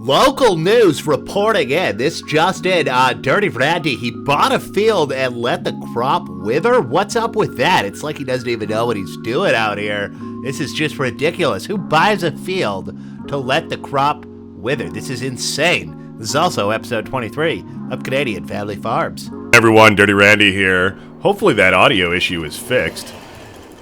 Local news reporting in. This just in, Dirty Randy, he bought a field and let the crop wither? What's up with that? It's like he doesn't even know what he's doing out here. This is just ridiculous. Who buys a field to let the crop wither? This is insane. This is also episode 23 of Canadian Family Farms. Everyone, Dirty Randy here. Hopefully that audio issue is fixed.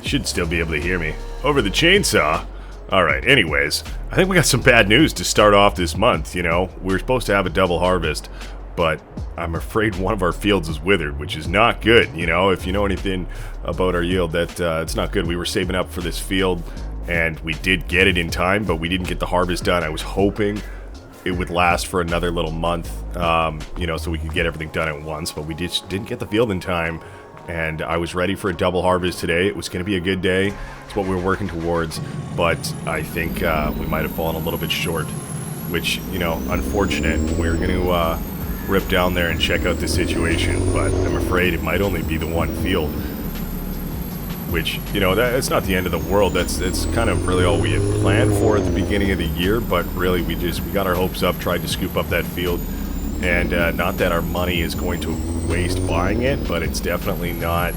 Should still be able to hear me over the chainsaw. Alright, anyways, I think we got some bad news to start off this month, you know. We were supposed to have a double harvest, but I'm afraid one of our fields is withered, which is not good, you know. If you know anything about our yield, that it's not good. We were saving up for this field, and we did get it in time, but we didn't get the harvest done. I was hoping it would last for another little month, you know, so we could get everything done at once, but we just didn't get the field in time. And I was ready for a double harvest today. It was going to be a good day. It's what we were working towards. But I think we might have fallen a little bit short, which, you know, unfortunate. We're going to rip down there and check out the situation. But I'm afraid it might only be the one field, which, you know, it's not the end of the world. It's kind of really all we had planned for at the beginning of the year. But really, we got our hopes up, tried to scoop up that field. And not that our money is going to waste buying it, but it's definitely not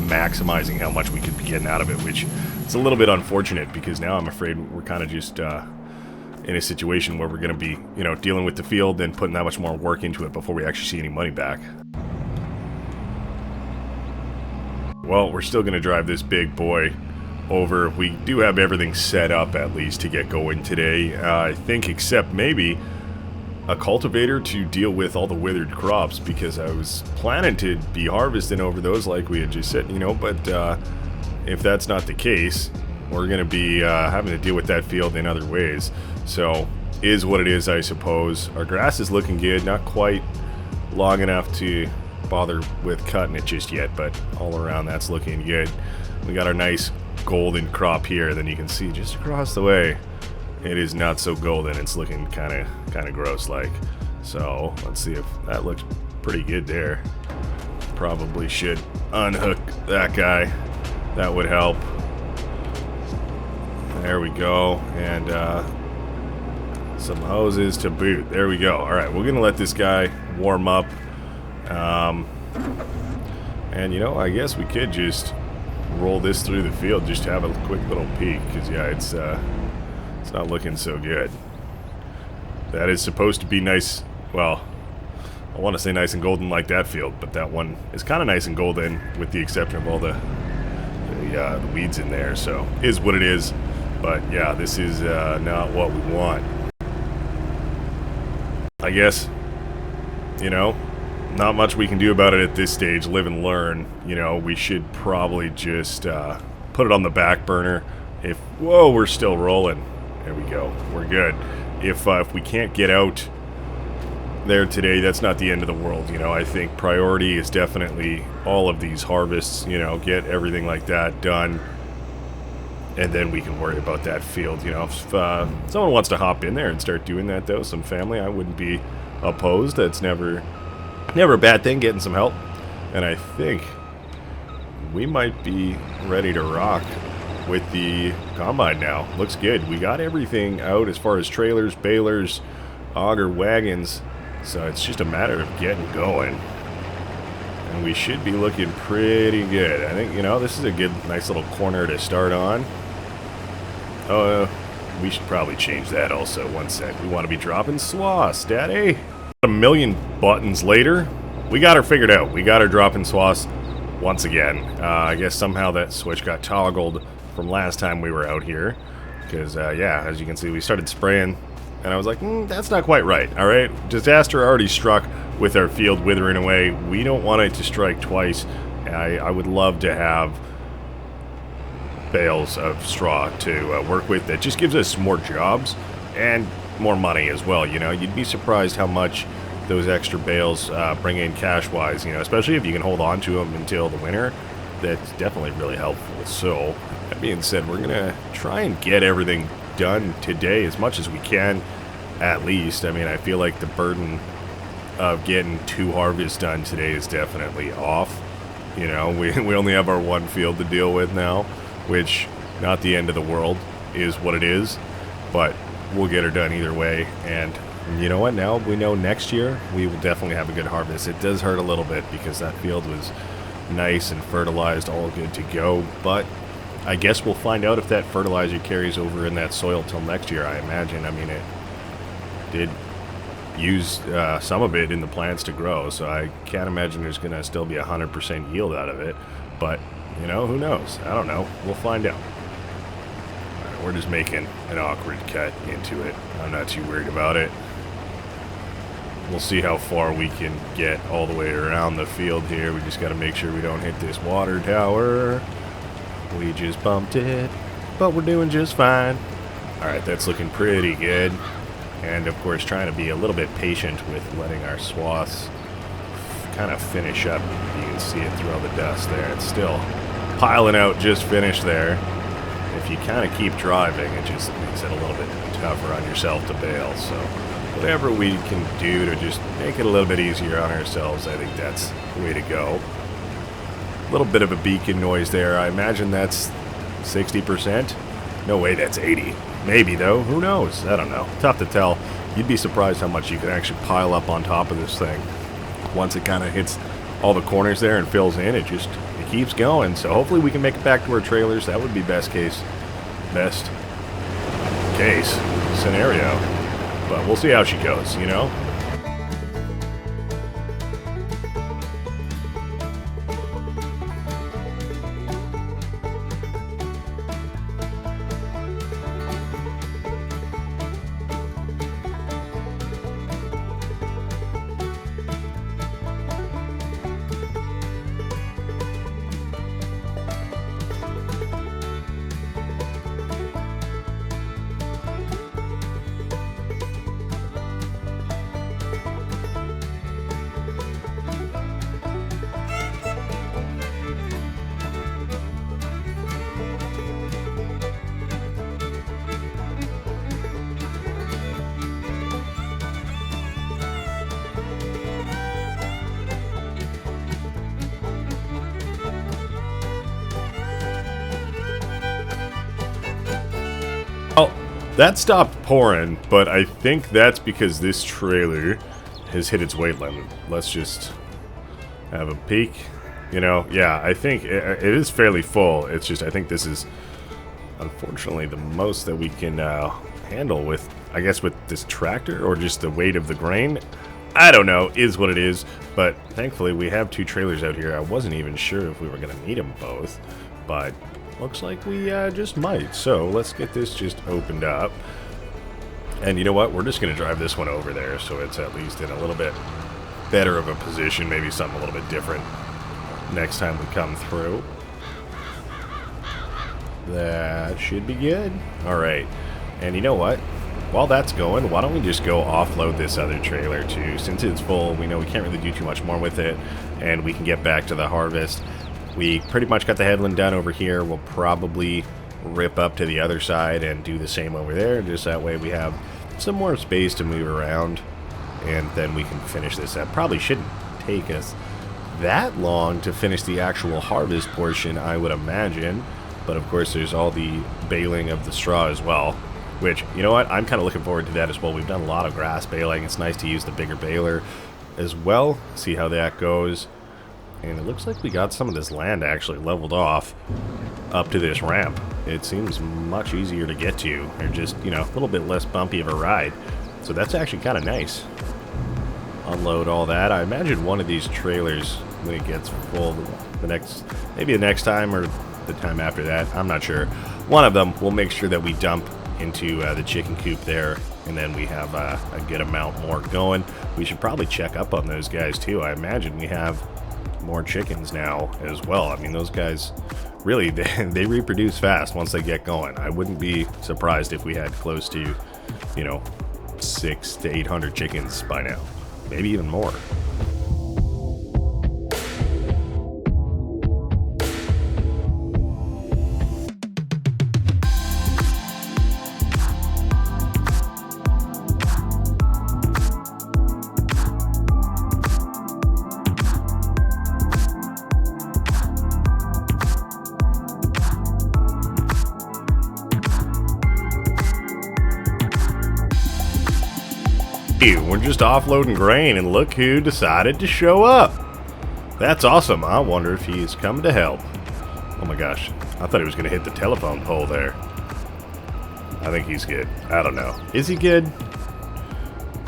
maximizing how much we could be getting out of it, which it's a little bit unfortunate because now I'm afraid we're kind of just in a situation where we're going to be, you know, dealing with the field and putting that much more work into it before we actually see any money back. Well, we're still going to drive this big boy over. We do have everything set up at least to get going today, I think, except maybe a cultivator to deal with all the withered crops, because I was planning to be harvesting over those like we had just said, you know, but if that's not the case, we're going to be having to deal with that field in other ways. So, is what it is, I suppose. Our grass is looking good, not quite long enough to bother with cutting it just yet, but all around that's looking good. We got our nice golden crop here, then you can see just across the way it is not so golden. It's looking kind of gross like. So let's see if that looks pretty good there. Probably should unhook that guy. That would help. There we go. And some hoses to boot. There we go. All right, we're gonna let this guy warm up. And you know, I guess we could just roll this through the field just to have a quick little peek, because yeah, it's not looking so good. That is supposed to be nice. Well, I want to say nice and golden like that field, but that one is kind of nice and golden with the exception of all the weeds in there. So is what it is. But yeah, this is not what we want. I guess, you know, not much we can do about it at this stage. Live and learn. You know, we should probably just put it on the back burner. Whoa, we're still rolling. There we go. We're good. If we can't get out there today, that's not the end of the world. You know, I think priority is definitely all of these harvests, you know, get everything like that done. And then we can worry about that field. You know, if someone wants to hop in there and start doing that, though, some family, I wouldn't be opposed. That's never a bad thing, getting some help. And I think we might be ready to rock with the combine now. Looks good. We got everything out as far as trailers, balers, auger, wagons, so it's just a matter of getting going. And we should be looking pretty good. I think, you know, this is a good, nice little corner to start on. We should probably change that also. One sec. We want to be dropping swaths, daddy. A million buttons later, we got her figured out. We got her dropping swaths once again. I guess somehow that switch got toggled from last time we were out here, because yeah, as you can see, we started spraying and I was like, that's not quite right. All right, disaster already struck with our field withering away. We don't want it to strike twice. I would love to have bales of straw to work with. That just gives us more jobs and more money as well. You know, you'd be surprised how much those extra bales bring in cash wise, you know, especially if you can hold on to them until the winter. That's definitely really helpful. So that being said, we're gonna try and get everything done today as much as we can, at least. I mean, I feel like the burden of getting 2 harvests done today is definitely off. You know, we only have our one field to deal with now, which not the end of the world, is what it is. But we'll get her done either way. And you know what? Now we know next year we will definitely have a good harvest. It does hurt a little bit because that field was nice and fertilized, all good to go. But I guess we'll find out if that fertilizer carries over in that soil till next year, I imagine. I mean, it did use some of it in the plants to grow, so I can't imagine there's going to still be 100% yield out of it. But, you know, who knows? I don't know. We'll find out. All right, we're just making an awkward cut into it. I'm not too worried about it. We'll see how far we can get all the way around the field here. We just got to make sure we don't hit this water tower. We just bumped it, but we're doing just fine. All right, that's looking pretty good. And, of course, trying to be a little bit patient with letting our swaths kind of finish up. You can see it through all the dust there. It's still piling out, just finished there. If you kind of keep driving, it just makes it a little bit tougher on yourself to bail. So whatever we can do to just make it a little bit easier on ourselves, I think that's the way to go. A little bit of a beacon noise there. I imagine that's 60%. No way, that's 80. Maybe, though. Who knows? I don't know. Tough to tell. You'd be surprised how much you can actually pile up on top of this thing. Once it kind of hits all the corners there and fills in, it keeps going. So hopefully we can make it back to our trailers. That would be best case scenario. But we'll see how she goes, you know? Oh, that stopped pouring, but I think that's because this trailer has hit its weight limit. Let's just have a peek. You know, yeah, I think it is fairly full. It's just, I think this is, unfortunately, the most that we can handle with, I guess, with this tractor, or just the weight of the grain. I don't know, is what it is. But thankfully, we have two trailers out here. I wasn't even sure if we were going to need them both, but looks like we just might. So let's get this just opened up. And you know what? We're just going to drive this one over there, so it's at least in a little bit better of a position. Maybe something a little bit different next time we come through. That should be good. All right. And you know what? While that's going, why don't we just go offload this other trailer too? Since it's full, we know we can't really do too much more with it, and we can get back to the harvest. We pretty much got the headland done over here. We'll probably rip up to the other side and do the same over there. Just that way we have some more space to move around, and then we can finish this. That probably shouldn't take us that long to finish the actual harvest portion, I would imagine. But of course, there's all the baling of the straw as well, which, you know what, I'm kind of looking forward to that as well. We've done a lot of grass baling. It's nice to use the bigger baler as well. See how that goes. And it looks like we got some of this land actually leveled off up to this ramp. It seems much easier to get to. They're just, you know, a little bit less bumpy of a ride. So that's actually kind of nice. Unload all that. I imagine one of these trailers, when it gets full, maybe the next time or the time after that, I'm not sure. One of them, we'll make sure that we dump into the chicken coop there, and then we have a good amount more going. We should probably check up on those guys too. I imagine we have more chickens now as well. I mean, those guys really, they reproduce fast once they get going. I wouldn't be surprised if we had close to, you know, 600 to 800 chickens by now, maybe even more. Hey, we're just offloading grain, and look who decided to show up. That's awesome. I wonder if he's coming to help. Oh my gosh, I thought he was going to hit the telephone pole there. I think he's good. I don't know. Is he good?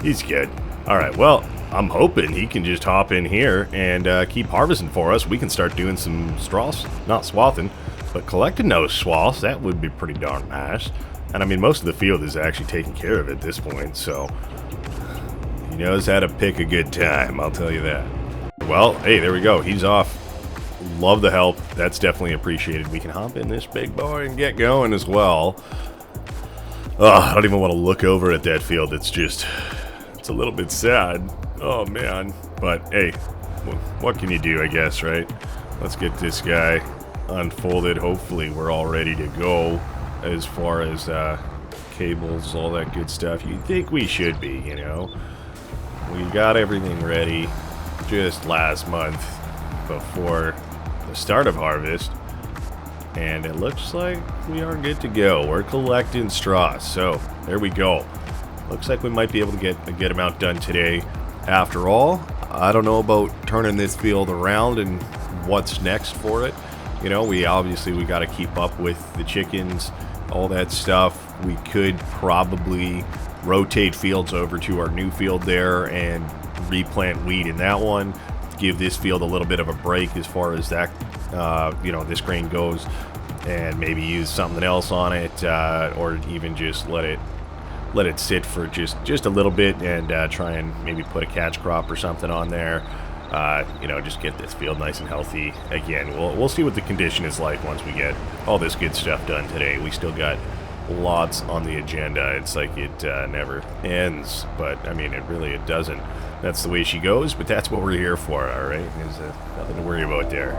He's good. Alright, well, I'm hoping he can just hop in here and keep harvesting for us. We can start doing some straws, not swathing, but collecting those swaths. That would be pretty darn nice. And I mean, most of the field is actually taken care of at this point, so he knows how to pick a good time, I'll tell you that. Well, hey, there we go. He's off. Love the help. That's definitely appreciated. We can hop in this big boy and get going as well. I don't even want to look over at that field. It's a little bit sad. Oh, man. But, hey, what can you do, I guess, right? Let's get this guy unfolded. Hopefully, we're all ready to go as far as cables, all that good stuff. You'd think we should be, you know. We got everything ready just last month before the start of harvest, and it looks like we are good to go. We're collecting straws, so there we go. Looks like we might be able to get a good amount done today. After all, I don't know about turning this field around and what's next for it. You know, we got to keep up with the chickens, all that stuff. We could probably rotate fields over to our new field there and replant wheat in that one. Give this field a little bit of a break as far as that, this grain goes, and maybe use something else on it, or even just let it sit for just a little bit and try and maybe put a catch crop or something on there. Just get this field nice and healthy again. We'll see what the condition is like once we get all this good stuff done today. We still got lots on the agenda. It's like it never ends, but I mean, it doesn't. That's the way she goes, but that's what we're here for, all right? There's nothing to worry about there.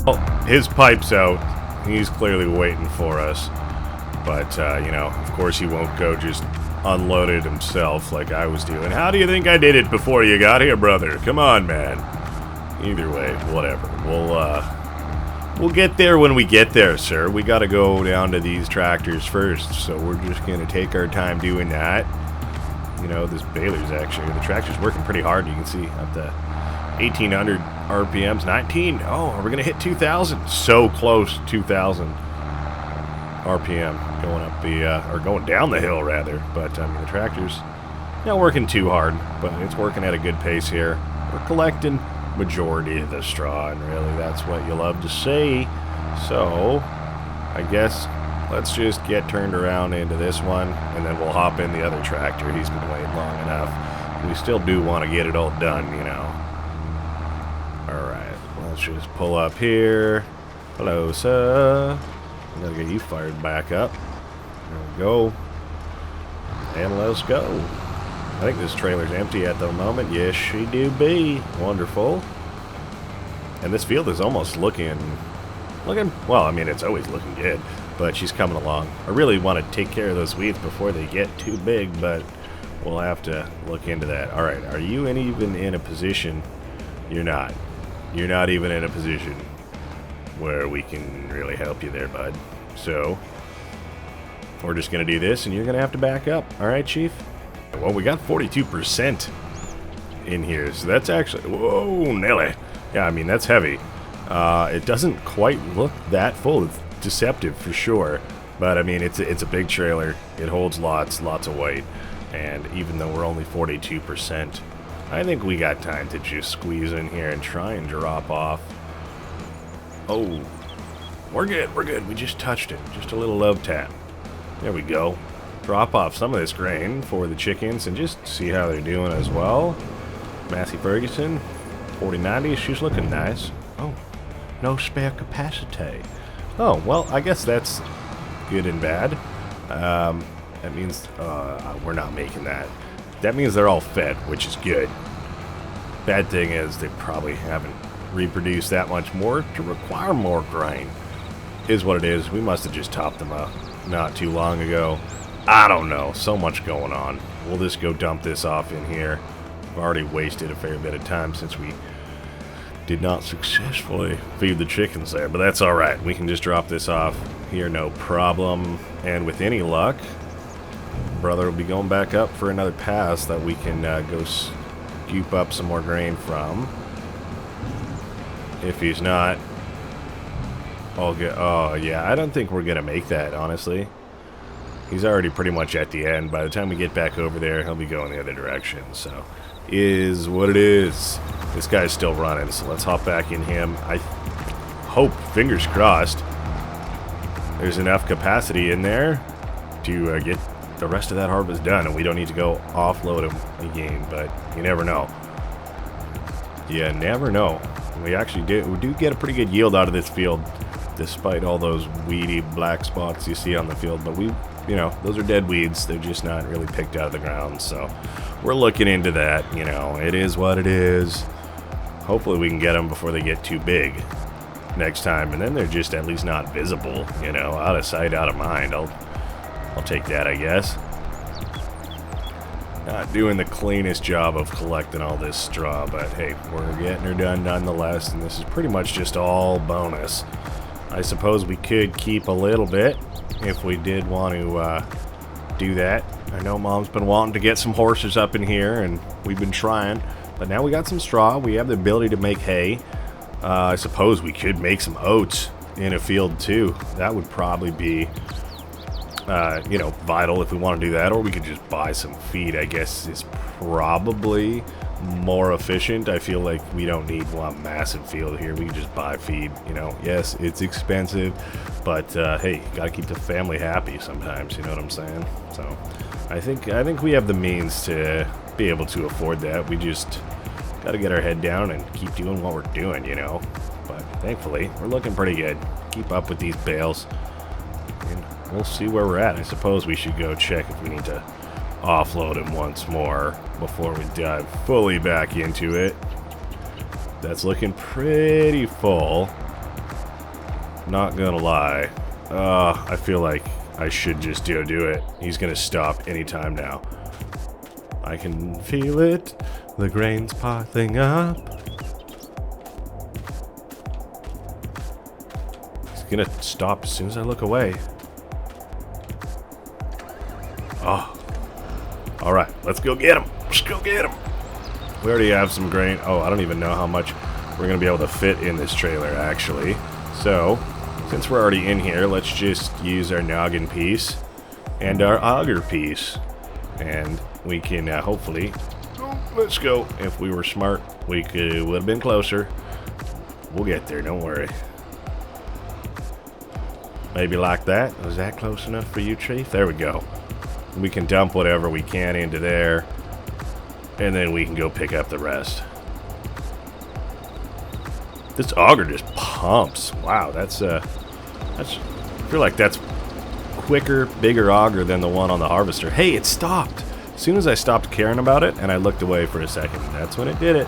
Oh, his pipe's out. He's clearly waiting for us. But, of course he won't go just unload it himself like I was doing. How do you think I did it before you got here, brother? Come on, man. Either way, whatever. We'll get there when we get there, sir. We got to go down to these tractors first, so we're just going to take our time doing that. You know, this baler's the tractor's working pretty hard. You can see up to 1,800 RPMs, 19. Oh, are we going to hit 2,000? So close, 2,000 RPM going down the hill rather. But I mean, the tractor's not working too hard, but it's working at a good pace here. We're collecting majority of the straw, and really that's what you love to see. So I guess let's just get turned around into this one, and then we'll hop in the other tractor. He's been waiting long enough. We still do want to get it all done, you know. Alright, let's just pull up here. Hello, sir. I'm gonna get you fired back up. There we go. And let's go. I think this trailer's empty at the moment. Yes, she do be. Wonderful. And this field is almost looking, well, I mean, it's always looking good, but she's coming along. I really want to take care of those weeds before they get too big, but we'll have to look into that. All right, are you even in a position? You're not. You're not even in a position where we can really help you there, bud. So we're just gonna do this, and you're gonna have to back up. All right, Chief? Well, we got 42% in here, so that's actually, whoa, Nelly. Yeah, I mean, that's heavy. It doesn't quite look that full. It's deceptive for sure, but I mean, it's a big trailer. It holds lots of weight, and even though we're only 42%, I think we got time to just squeeze in here and try and drop off. Oh, we're good. We just touched it. Just a little love tap. There we go. Drop off some of this grain for the chickens and just see how they're doing as well. Massey Ferguson, 4090, she's looking nice. Oh, no spare capacity. Oh, well, I guess that's good and bad. That means we're not making that. That means they're all fed, which is good. Bad thing is they probably haven't reproduced that much more to require more grain. is what it is. We must have just topped them up not too long ago. I don't know. So much going on. We'll just go dump this off in here. We've already wasted a fair bit of time since we did not successfully feed the chickens there. But that's alright. We can just drop this off here, no problem. And with any luck, brother will be going back up for another pass that we can go scoop up some more grain from. If he's not, I'll get... Oh, yeah, I don't think we're going to make that, honestly. He's already pretty much at the end. By the time we get back over there, he'll be going the other direction. So, is what it is. This guy's still running, so let's hop back in him. I hope, fingers crossed, there's enough capacity in there to get the rest of that harvest done, and we don't need to go offload him again, but you never know. You never know. We actually do get a pretty good yield out of this field, despite all those weedy black spots you see on the field. But you know, those are dead weeds. They're just not really picked out of the ground. So we're looking into that. You know, it is what it is. Hopefully we can get them before they get too big next time, and then they're just at least not visible. You know, out of sight, out of mind. I'll take that, I guess. Not doing the cleanest job of collecting all this straw, but hey, we're getting her done nonetheless, and this is pretty much just all bonus. I suppose we could keep a little bit if we did want to do that. I know Mom's been wanting to get some horses up in here, and we've been trying, but now we got some straw. We have the ability to make hay. I suppose we could make some oats in a field too. That would probably be you know, vital if we want to do that, or we could just buy some feed. I guess is probably more efficient. I feel like we don't need one massive field here. We can just buy feed. You know, yes, it's expensive, but hey, you gotta keep the family happy sometimes. You know what I'm saying? So, I think we have the means to be able to afford that. We just gotta get our head down and keep doing what we're doing. You know, but thankfully we're looking pretty good. Keep up with these bales. We'll see where we're at. I suppose we should go check if we need to offload him once more before we dive fully back into it. That's looking pretty full. Not gonna lie. I feel like I should just do it. He's gonna stop anytime now. I can feel it. The grain's piling up. He's gonna stop as soon as I look away. Oh. Alright, let's go get him. Let's go get him. We already have some grain. Oh, I don't even know how much we're going to be able to fit in this trailer, actually. So, since we're already in here, let's just use our noggin piece and our auger piece. And we can hopefully... let's go. If we were smart, we would have been closer. We'll get there, don't worry. Maybe like that. Was that close enough for you, Chief? There we go. We can dump whatever we can into there, and then we can go pick up the rest. This auger just pumps. Wow, that's I feel like that's quicker, bigger auger than the one on the harvester. Hey, it stopped. As soon as I stopped caring about it and I looked away for a second, that's when it did it.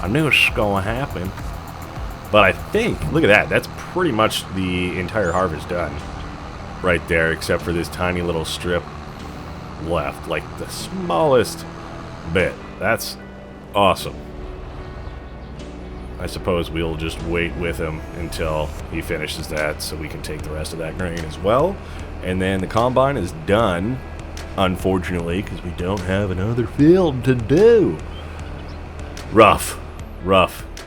I knew it was going to happen. But I think, look at that, that's pretty much the entire harvest done right there, except for this tiny little strip left, like the smallest bit. That's awesome. I suppose we'll just wait with him until he finishes that so we can take the rest of that grain as well. And then the combine is done, unfortunately, because we don't have another field to do. Rough.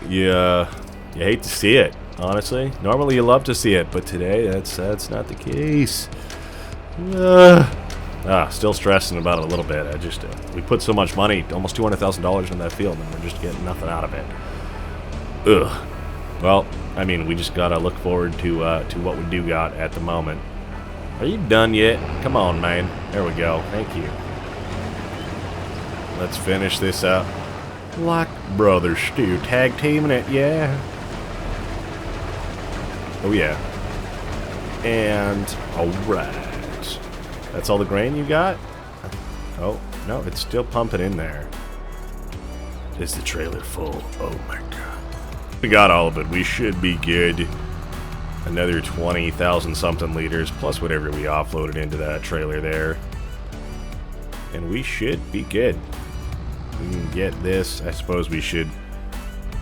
You hate to see it, honestly. Normally you love to see it, but today that's not the case. Still stressing about it a little bit. We put so much money, almost $200,000 in that field, and we're just getting nothing out of it. Ugh. Well, I mean, we just gotta look forward to what we do got at the moment. Are you done yet? Come on, man. There we go. Thank you. Let's finish this up. Like brothers, Stu. Tag teaming it, yeah. Oh, yeah. And, alright. That's all the grain you got? Oh, no, it's still pumping in there. Is the trailer full? Oh, my God. We got all of it. We should be good. another 20,000 something liters, plus whatever we offloaded into that trailer there. And we should be good. We can get this. I suppose we should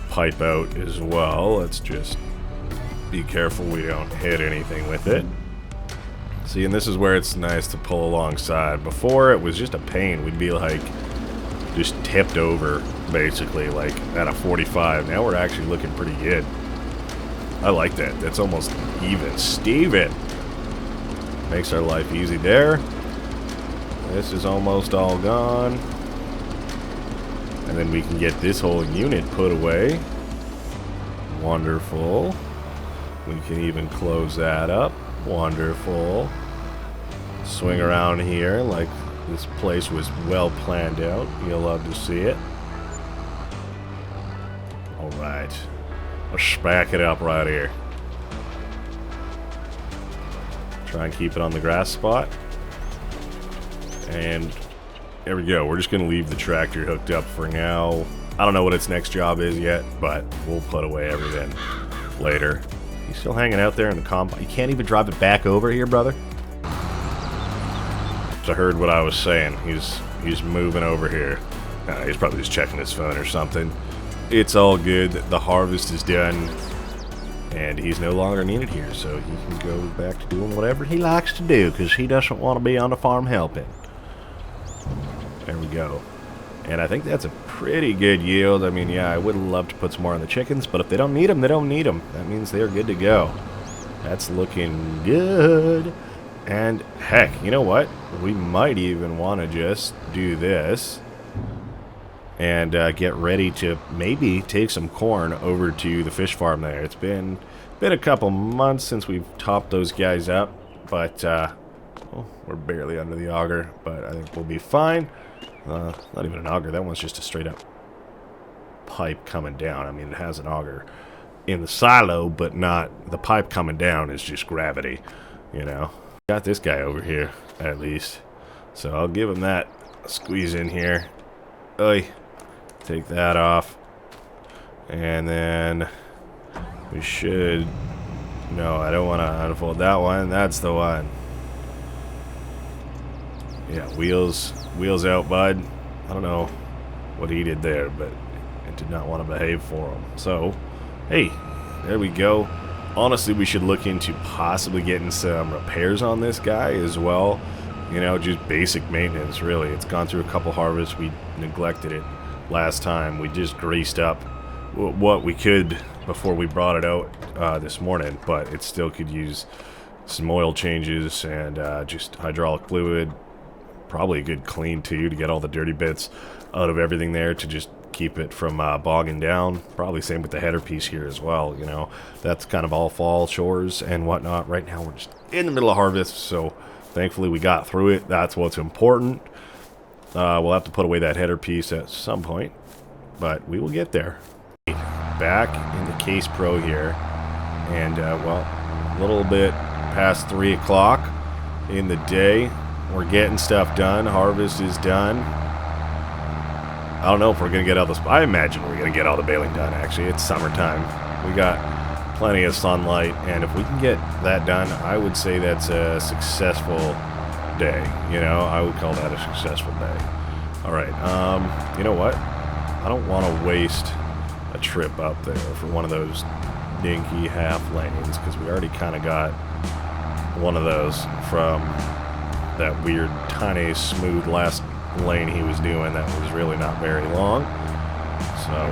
pipe out as well. Let's just be careful we don't hit anything with it. See, and this is where it's nice to pull alongside. Before, it was just a pain. We'd be like just tipped over, basically, like at a 45. Now we're actually looking pretty good. I like that. That's almost even. Steven! Makes our life easy there. This is almost all gone. And then we can get this whole unit put away. Wonderful. We can even close that up. Wonderful. Swing around here like this place was well planned out. You'll love to see it. Alright. Let's back it up right here. Try and keep it on the grass spot. And there we go. We're just going to leave the tractor hooked up for now. I don't know what its next job is yet, but we'll put away everything later. He's still hanging out there in the combine. You can't even drive it back over here, brother? So I heard what I was saying. He's moving over here. He's probably just checking his phone or something. It's all good. The harvest is done. And he's no longer needed here, so he can go back to doing whatever he likes to do, because he doesn't want to be on the farm helping. There we go. And I think that's a pretty good yield. I mean, yeah, I would love to put some more on the chickens, but if they don't need them, they don't need them. That means they're good to go. That's looking good. And heck, you know what? We might even want to just do this and get ready to maybe take some corn over to the fish farm there. It's been a couple months since we've topped those guys up, but well, we're barely under the auger, but I think we'll be fine. Not even an auger. That one's just a straight up pipe coming down. I mean, it has an auger in the silo, but not the pipe coming down is just gravity, you know. Got this guy over here, at least. So I'll give him that squeeze in here. Oy. Take that off. And then we should... No, I don't want to unfold that one. That's the one. Yeah, wheels out, bud. I don't know what he did there, but it did not want to behave for him. So, hey, there we go. Honestly, we should look into possibly getting some repairs on this guy as well. You know, just basic maintenance, really. It's gone through a couple harvests. We neglected it last time. We just greased up what we could before we brought it out this morning, but it still could use some oil changes and just hydraulic fluid. Probably a good clean too, to get all the dirty bits out of everything there, to just keep it from bogging down. Probably same with the header piece here as well, you know. That's kind of all fall chores and whatnot. Right now we're just in the middle of harvest, so thankfully we got through it. That's what's important. We'll have to put away that header piece at some point, but we will get there. Back in the Case Pro here, and well, a little bit past 3 o'clock in the day. We're getting stuff done. Harvest is done. I don't know if we're going to get all this. I imagine we're going to get all the baling done, actually. It's summertime. We got plenty of sunlight, and if we can get that done, I would say that's a successful day. You know, I would call that a successful day. All right. You know what? I don't want to waste a trip up there for one of those dinky half lanes, because we already kind of got one of those from that weird, tiny, smooth last lane he was doing that was really not very long. So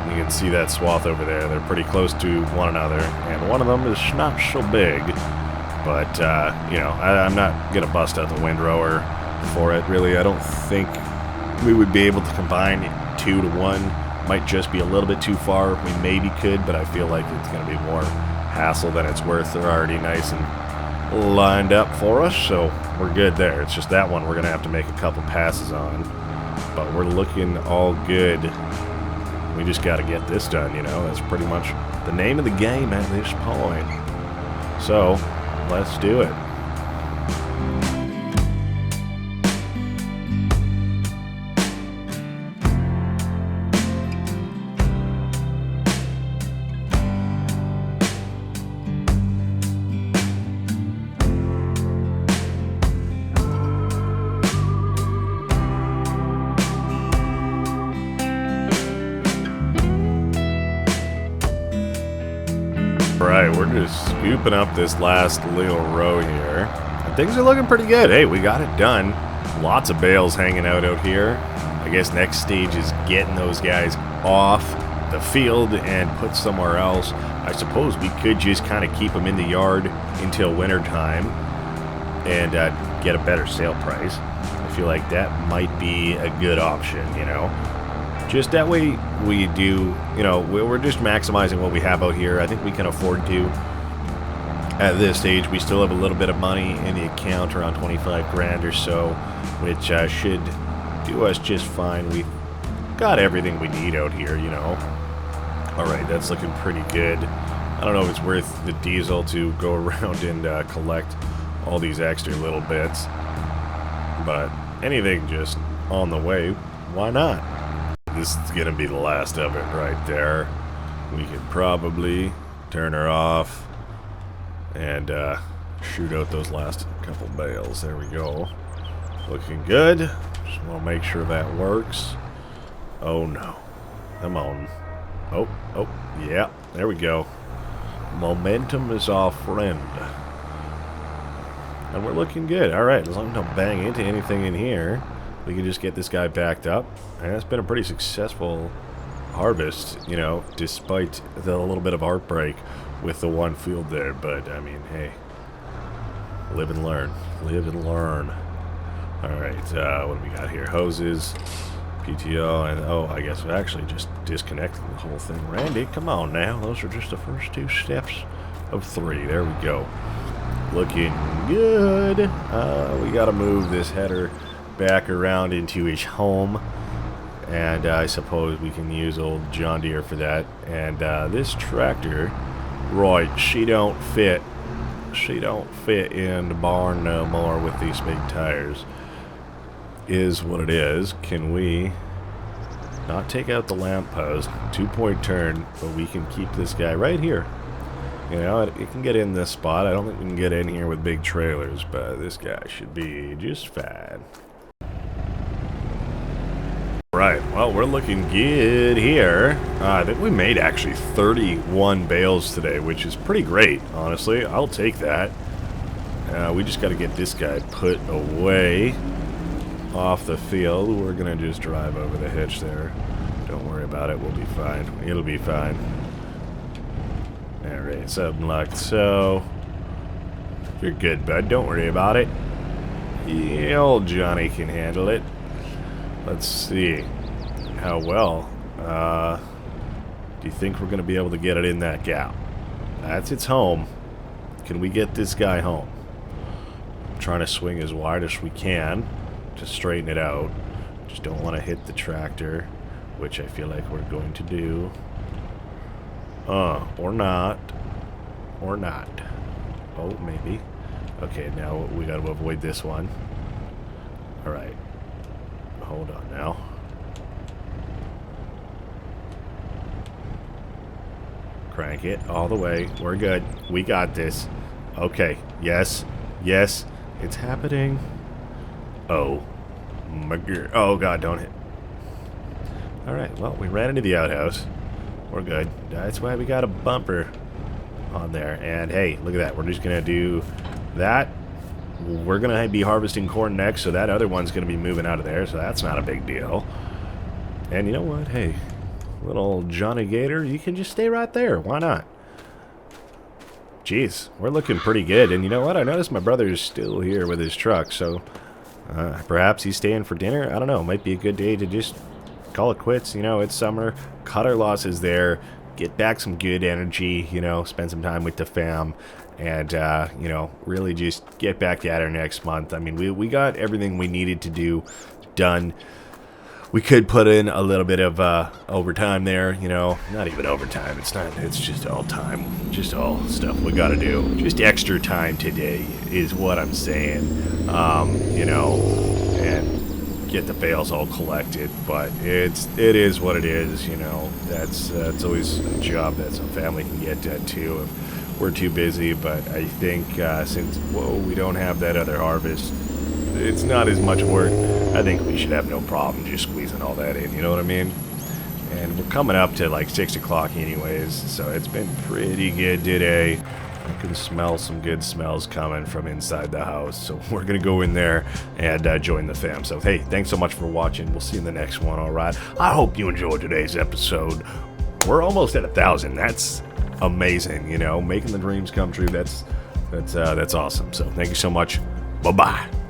you can see that swath over there. They're pretty close to one another, and one of them is not so big, but you know, I'm not gonna bust out the windrower for it, really. I don't think we would be able to combine 2 to 1. Might just be a little bit too far. We maybe could, but I feel like it's gonna be more hassle than it's worth. They're already nice and lined up for us, so we're good there. It's just that one we're gonna have to make a couple passes on, but we're looking all good. We just got to get this done, you know. That's pretty much the name of the game at this point. So let's do it. right, we're just scooping up this last little row here. And things are looking pretty good. Hey, we got it done. Lots of bales hanging out here. I guess next stage is getting those guys off the field and put somewhere else. I suppose we could just kind of keep them in the yard until winter time and get a better sale price. I feel like that might be a good option, you know. Just that way we do, you know, we're just maximizing what we have out here. I think we can afford to. At this stage, we still have a little bit of money in the account, around 25 grand or so, which should do us just fine. We've got everything we need out here, you know. Alright, that's looking pretty good. I don't know if it's worth the diesel to go around and collect all these extra little bits. But anything just on the way, why not? This is going to be the last of it right there. We could probably turn her off and shoot out those last couple bales. There we go. Looking good. Just want to make sure that works. Oh no. Come on. Oh, yeah. There we go. Momentum is our friend. And we're looking good. Alright, as long as we don't bang into anything in here, we can just get this guy backed up. And it's been a pretty successful harvest, you know, despite the little bit of heartbreak with the one field there. But, I mean, hey, live and learn. Live and learn. Alright, what do we got here? Hoses, PTO, and oh, I guess we actually just disconnected the whole thing. Randy, come on now. Those are just the first 2 steps of 3. There we go. Looking good. We got to move this header back around into his home. And I suppose we can use old John Deere for that. And this tractor, right, she don't fit. She don't fit in the barn no more with these big tires. Is what it is. Can we not take out the lamppost? 2-point turn, but we can keep this guy right here. You know, it can get in this spot. I don't think we can get in here with big trailers, but this guy should be just fine. Right, well, we're looking good here. I think we made actually 31 bales today, which is pretty great, honestly. I'll take that. We just got to get this guy put away off the field. We're going to just drive over the hitch there. Don't worry about it. We'll be fine. It'll be fine. Alright, something like so. You're good, bud. Don't worry about it. Yeah, old Johnny can handle it. Let's see. How well do you think we're going to be able to get it in that gap? That's its home. Can we get this guy home? I'm trying to swing as wide as we can to straighten it out. Just don't want to hit the tractor, which I feel like we're going to do. Or not. Or not. Oh, maybe. Okay, now we got to avoid this one. Alright. Hold on now. Crank it all the way. We're good. We got this. Okay. Yes. Yes. It's happening. Oh. My God. Oh, God, don't hit. Alright, well, we ran into the outhouse. We're good. That's why we got a bumper on there. And hey, look at that. We're just going to do that. We're going to be harvesting corn next, so that other one's going to be moving out of there, so that's not a big deal. And you know what? Hey, little Johnny Gator, you can just stay right there. Why not? Jeez, we're looking pretty good. And you know what? I noticed my brother's still here with his truck, so perhaps he's staying for dinner. I don't know. It might be a good day to just call it quits. You know, it's summer. Cut our losses there. Get back some good energy, you know, spend some time with the fam. And, you know, really just get back at her next month. I mean, we got everything we needed to do done. We could put in a little bit of overtime there, you know. Not even overtime. It's just all time. Just all stuff we got to do. Just extra time today is what I'm saying. You know, and get the bales all collected. But it is what it is, you know. That's always a job that some family can get done too. We're too busy, but I think since we don't have that other harvest, it's not as much work. I think we should have no problem just squeezing all that in, you know what I mean? And we're coming up to like 6 o'clock anyways, so it's been pretty good today. I can smell some good smells coming from inside the house, so we're gonna go in there and join the fam. So hey, thanks so much for watching. We'll see you in the next one. All right, I hope you enjoyed today's episode. We're almost at 1,000. That's amazing, you know, making the dreams come true. That's awesome. So thank you so much. Bye bye.